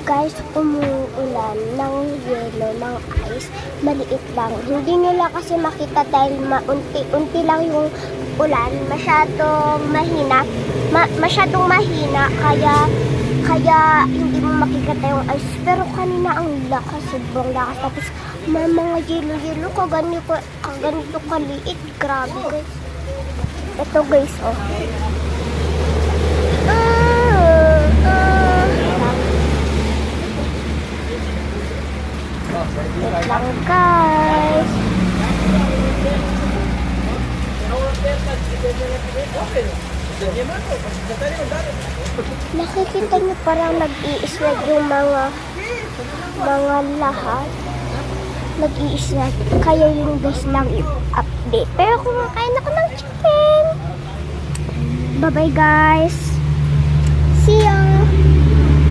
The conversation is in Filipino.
Guys, umuulan ng yelo, ng ice, maliit lang. Hindi nyo lang kasi makita dahil maunti-unti lang yung ulan. Masyadong mahina, kaya hindi mo makikita yung ice. Pero kanina ang lakas, sobrang lakas. Tapos may mga yelo-yelo, kaganito kaliit. Grabe guys. Ito guys, oh. Wait lang guys. Nakikita niyo parang nag-i-slide yung mga lahat. Nag-i-slide. Kaya yung guys lang i-update. Pero kumakain ako ng chicken. Bye bye guys. See ya.